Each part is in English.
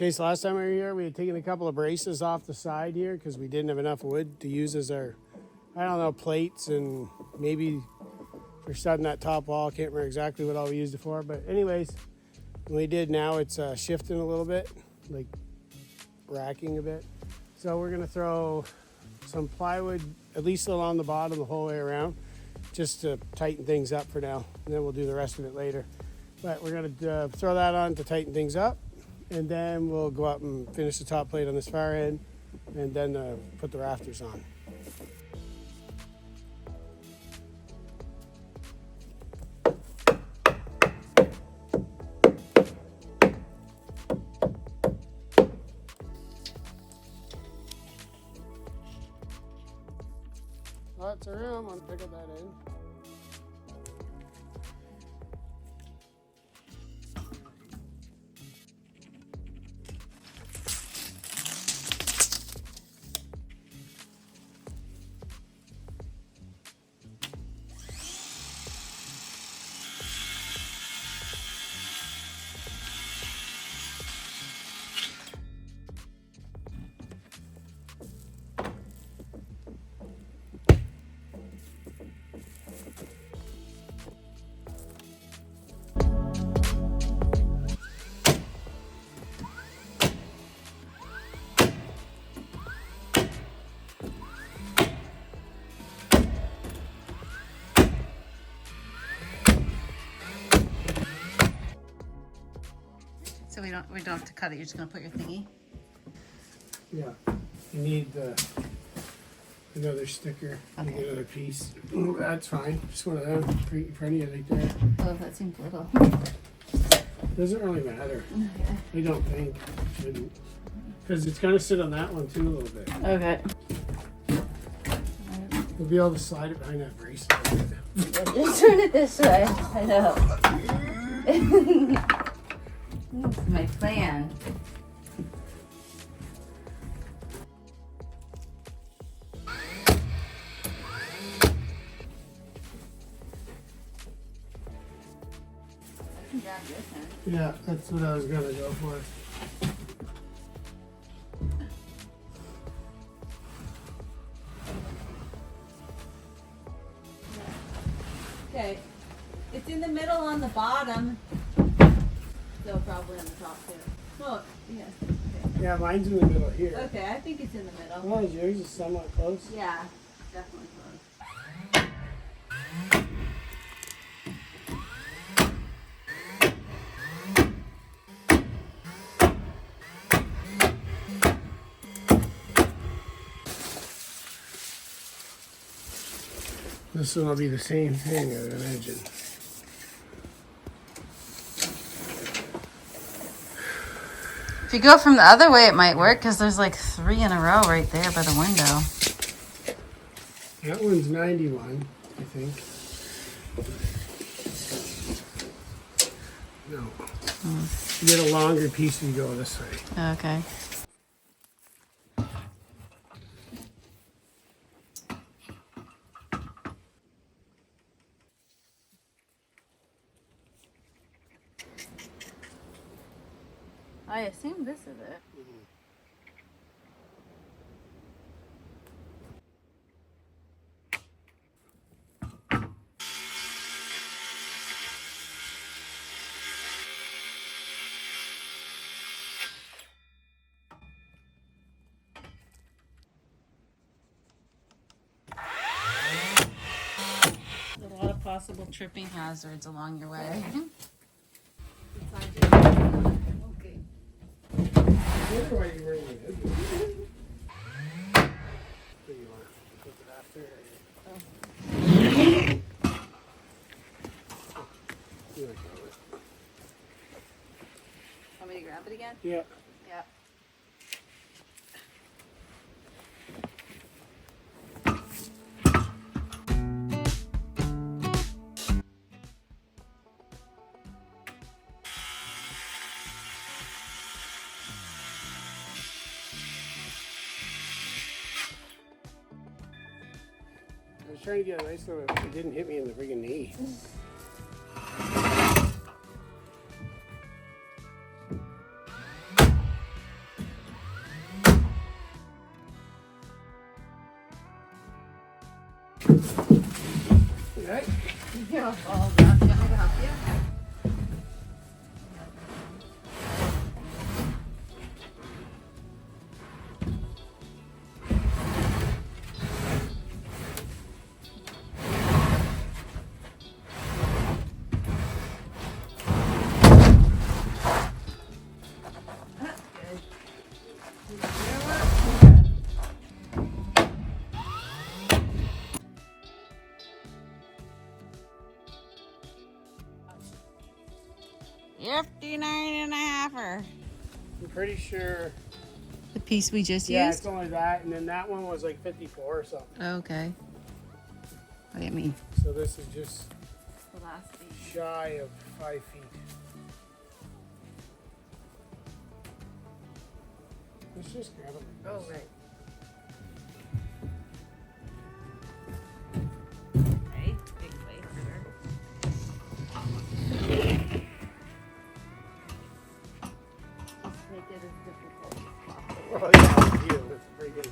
Okay, so last time we were here, we had taken a couple of braces off the side here because we didn't have enough wood to use as our, I don't know, plates and maybe for studding that top wall. I can't remember exactly what all we used it for, but anyways, when we did now, it's shifting a little bit, like racking a bit. So we're gonna throw some plywood, at least along the bottom the whole way around, just to tighten things up for now, and then we'll do the rest of it later. But we're gonna throw that on to tighten things up, and then we'll go up and finish the top plate on this far end, and then put the rafters on. Lots of room, I'll pick up that end. So we don't have to cut it. You're just gonna put your thingy. Yeah, you need another sticker. Okay. Get another piece. Oh, that's fine. Just one of them right in front of you right there. Oh, that seems little. Doesn't really matter. Okay. I don't think. Shouldn't. Because it's gonna sit on that one too a little bit. Okay. We'll be able to slide it behind that brace a little bit. Just turn it this way. I know. That's my plan. Yeah, that's what I was gonna go for. Okay, it's in the middle on the bottom. So probably on the top too. Well, yeah. Okay. Yeah, mine's in the middle here. Okay, I think it's in the middle. Well, yours is somewhat close. Yeah, definitely close. This one will be the same thing, I would imagine. If you go from the other way, it might work because there's like 3 in a row right there by the window. That one's 91, I think. No. You get a longer piece and you go this way. Okay. I assume this is it. A lot of possible tripping hazards along your way. Okay. I wonder why you wearing it. Do you want to put it after? You like that one? Want me to grab it again? Yeah. Yeah. I was trying to get a nice one, but it didn't hit me in the friggin' knee. You're all balled up. Do you want me to help you? $59 and a halfer. I'm pretty sure. The piece we just Yeah, used? it's only that, and then that one was like 54 or something. Okay. Look at me. So this is just The last piece. shy of 5 feet. Let's just grab it. Oh, right. Okay, big wafer. Let's make it as difficult as possible. Oh yeah, you. That's pretty good.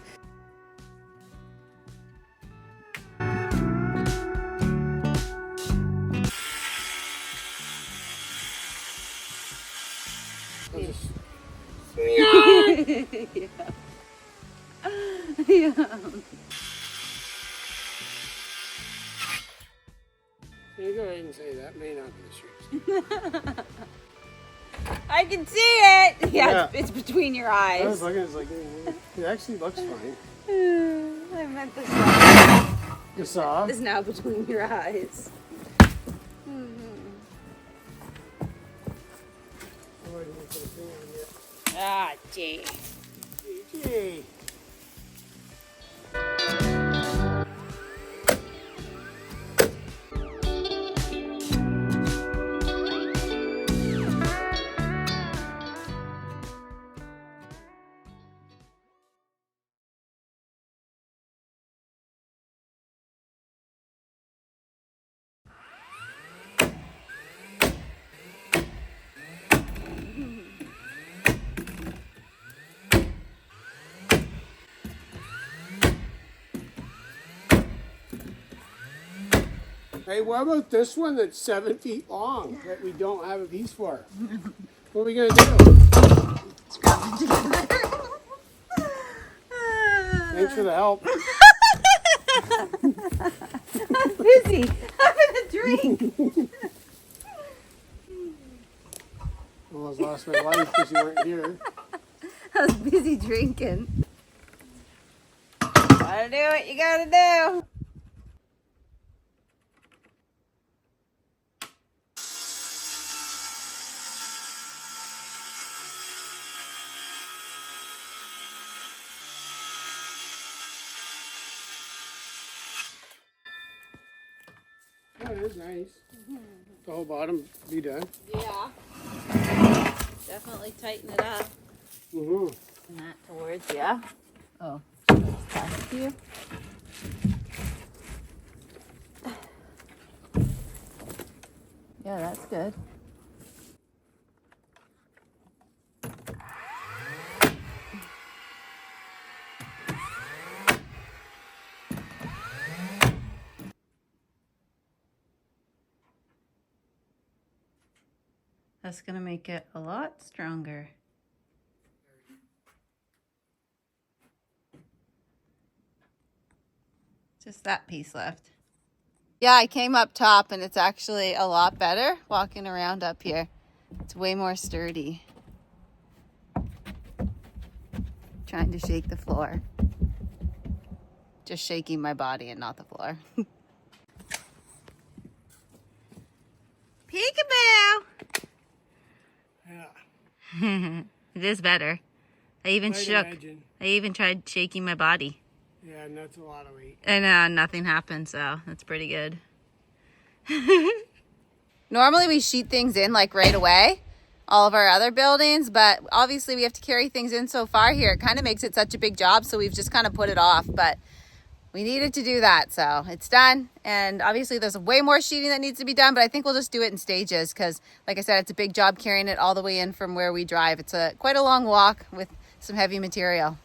I'll just... Yeah. You go ahead and say that may not be the street. I can see it. Yeah, Yeah. It's between your I was eyes. looking, it's like, it actually looks fine. I meant the saw You saw? is now between your eyes. Oh, I didn't put a thing on yet. Ah, gee. Gee. Hey, what about this one that's 7 feet long that we don't have a piece for? What are we gonna do? Scrap it together. Thanks for the help. I'm busy having a drink. Almost lost my life because you weren't here. I was busy drinking. Gotta do what you gotta do. Oh, it is nice. The whole bottom be done. Yeah. Definitely tighten it up. Mm-hmm. And that towards you. Oh, past you. Yeah, that's good. That's gonna make it a lot stronger. Just that piece left. Yeah, I came up top and it's actually a lot better walking around up here. It's way more sturdy. Trying to shake the floor. Just shaking my body and not the floor. Peekaboo! Yeah. It is better. I even I'd shook. imagine. I even tried shaking my body. Yeah, and that's a lot of weight. And nothing happened, so that's pretty good. Normally we sheet things in like right away, all of our other buildings, but obviously we have to carry things in so far here. It kind of makes it such a big job, so we've just kind of put it off, but we needed to do that, so it's done. And obviously there's way more sheeting that needs to be done, but I think we'll just do it in stages because, like I said, it's a big job carrying it all the way in from where we drive. It's quite a long walk with some heavy material.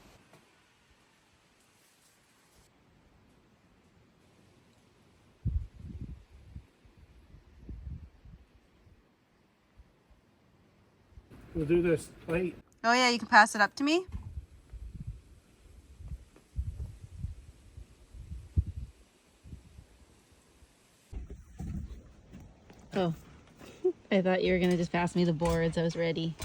We'll do this plate. Oh yeah, you can pass it up to me. Oh, I thought you were gonna just pass me the boards. I was ready.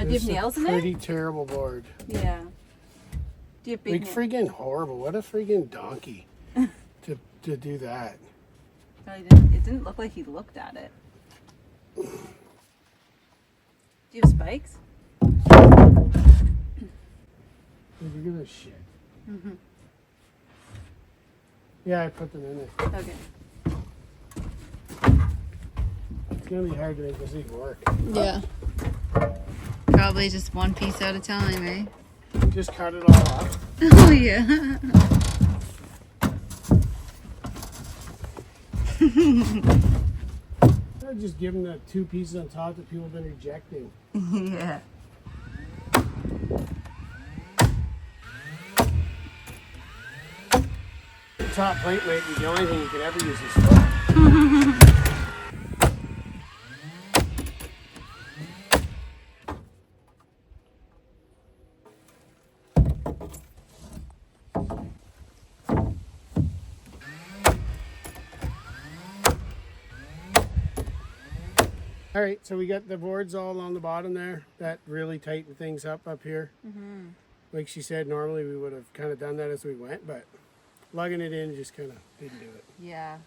Do you have nails in there? Pretty terrible board. Yeah. Do you have big Like freaking horrible. What a freaking donkey to do that. No, it didn't look like he looked at it. Do you have spikes? Look at this shit. Mm-hmm. Yeah, I put them in there. Okay. It's gonna be hard to make this even work. Yeah. Probably just one piece at a time, eh? Just cut it all off. Oh yeah. I'd just give them the 2 pieces on top that people have been rejecting. Yeah. The top plate might be the only thing you could ever use this for. All right, so we got the boards all on the bottom there. That really tightened things up here. Mm-hmm. Like she said, normally we would have kind of done that as we went, but lugging it in just kind of didn't do it. Yeah.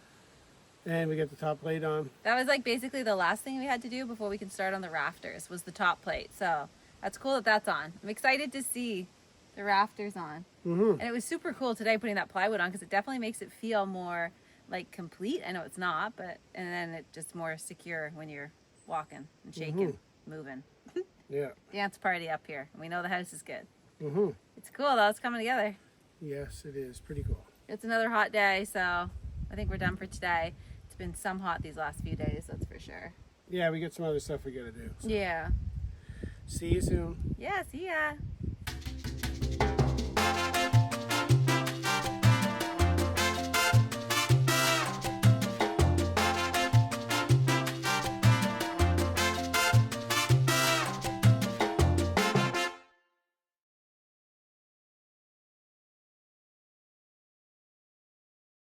And we got the top plate on. That was like basically the last thing we had to do before we could start on the rafters was the top plate. So that's cool that that's on. I'm excited to see the rafters on. Mm-hmm. And it was super cool today putting that plywood on because it definitely makes it feel more like complete. I know it's not, but and then it just more secure when you're walking and shaking, moving. Yeah. Dance party up here. We know the house is good. Mm-hmm. It's cool though. It's coming together. Yes, it is. Pretty cool. It's another hot day, so I think we're done for today. It's been some hot these last few days, that's for sure. Yeah, we got some other stuff we got to do. So. Yeah. See you soon. Yeah, see ya.